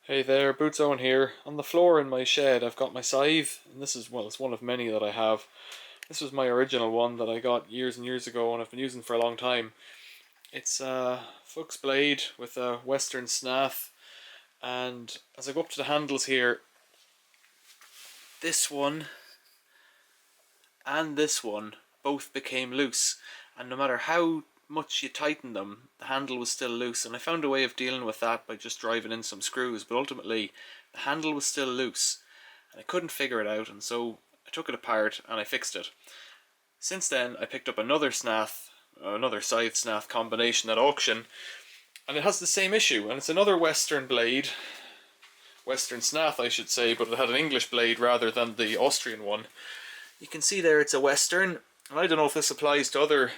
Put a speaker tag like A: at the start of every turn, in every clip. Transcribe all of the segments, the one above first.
A: Hey there, Boots Owen here. On the floor in my shed I've got my scythe, and this is, well, it's one of many that I have. This was my original one that I got years and years ago and I've been using for a long time. It's a Fuchs blade with a Western snath, and as I go up to the handles here, this one and this one both became loose, and no matter how much you tighten them, the handle was still loose, and I found a way of dealing with that by just driving in some screws, but ultimately the handle was still loose and I couldn't figure it out, and so I took it apart and I fixed it. Since then I picked up another snath, another scythe snath combination at auction, and it has the same issue, and it's another Western blade, Western snath I should say, but it had an English blade rather than the Austrian one. You can see there it's a Western, and I don't know if this applies to other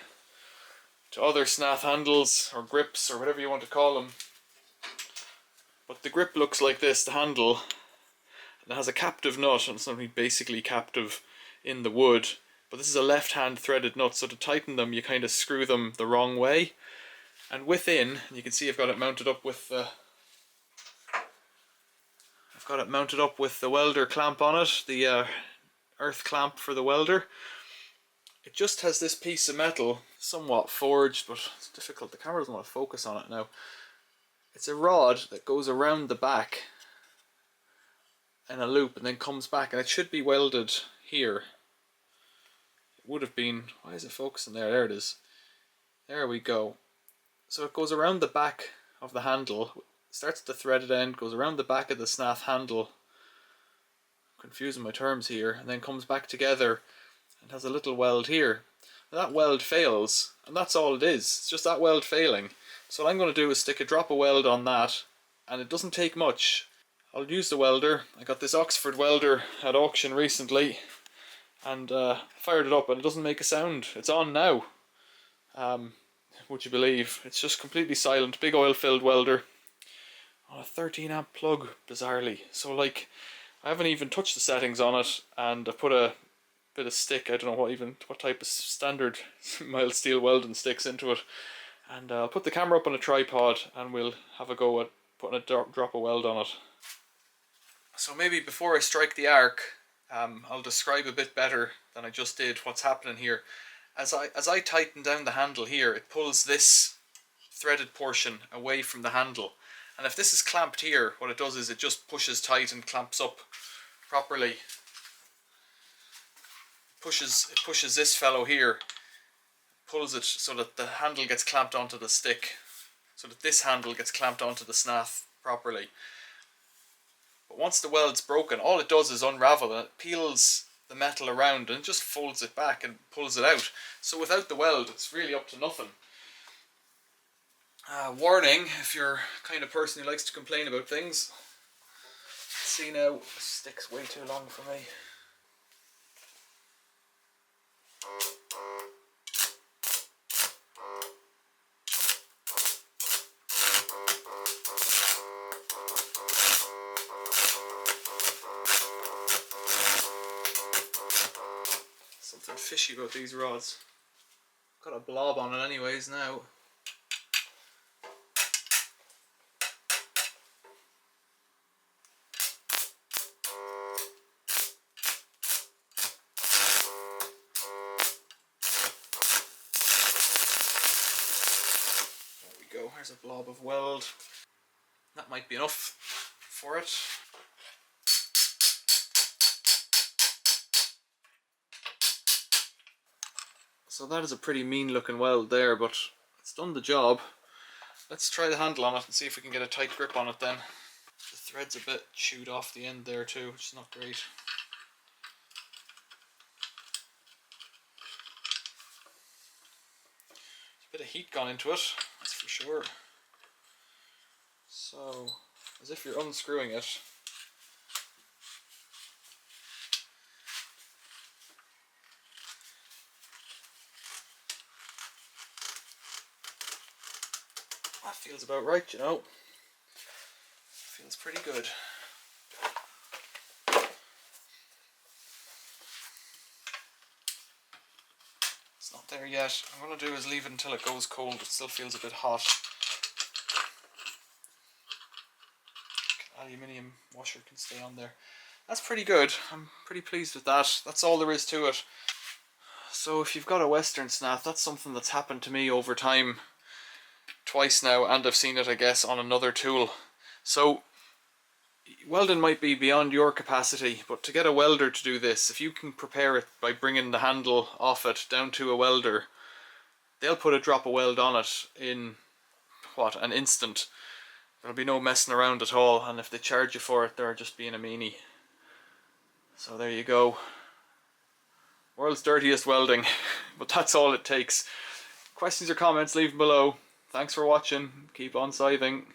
A: snath handles or grips or whatever you want to call them. But the grip looks like this, the handle, and it has a captive nut, and it's not basically captive in the wood, but this is a left hand threaded nut, so to tighten them you kind of screw them the wrong way. And within, you can see I've got it mounted up with the welder clamp on it, the earth clamp for the welder. It just has this piece of metal, somewhat forged, but it's difficult, the camera doesn't want to focus on it now. It's a rod that goes around the back in a loop and then comes back, and it should be welded here. It would have been, why is it focusing there? There it is. There we go. So it goes around the back of the handle, starts at the threaded end, goes around the back of the snath handle, confusing my terms here, and then comes back together and has a little weld here. That weld fails, and that's all it is. It's just that weld failing. So what I'm going to do is stick a drop of weld on that, and it doesn't take much. I'll use the welder. I got this Oxford welder at auction recently, and fired it up, and it doesn't make a sound. It's on now. Would you believe? It's just completely silent. Big oil-filled welder on a 13 amp plug, bizarrely. So like, I haven't even touched the settings on it, and I put a bit of stick, I don't know what type of standard mild steel welding sticks into it, and I'll put the camera up on a tripod and we'll have a go at putting a drop of weld on it. So maybe before I strike the arc, I'll describe a bit better than I just did what's happening here. As I tighten down the handle here, it pulls this threaded portion away from the handle, and if this is clamped here, what it does is it just pushes tight and clamps up properly. It pushes this fellow here, pulls it so that the handle gets clamped onto the stick, so that this handle gets clamped onto the snath properly. But once the weld's broken, all it does is unravel, and it peels the metal around and just folds it back and pulls it out. So without the weld, it's really up to nothing. Warning, if you're the kind of person who likes to complain about things. See now, this stick's way too long for me. Something fishy about these rods. Got a blob on it anyways now. There we go, here's a blob of weld. That might be enough for it. So that is a pretty mean looking weld there, but it's done the job. Let's try the handle on it and see if we can get a tight grip on it then. The thread's a bit chewed off the end there too, which is not great. A bit of heat gone into it, that's for sure. So, as if you're unscrewing it, that feels about right, you know. Feels pretty good. It's not there yet. What I'm going to do is leave it until it goes cold. It still feels a bit hot. Add aluminium washer can stay on there. That's pretty good. I'm pretty pleased with that. That's all there is to it. So if you've got a Western snath, that's something that's happened to me over time twice now, and I've seen it, I guess, on another tool. So welding might be beyond your capacity, but to get a welder to do this, if you can prepare it by bringing the handle off it down to a welder, they'll put a drop of weld on it in, what, an instant. There'll be no messing around at all, and if they charge you for it, they're just being a meanie. So there you go. World's dirtiest welding, but that's all it takes. Questions or comments, leave them below. Thanks for watching. Keep on scything.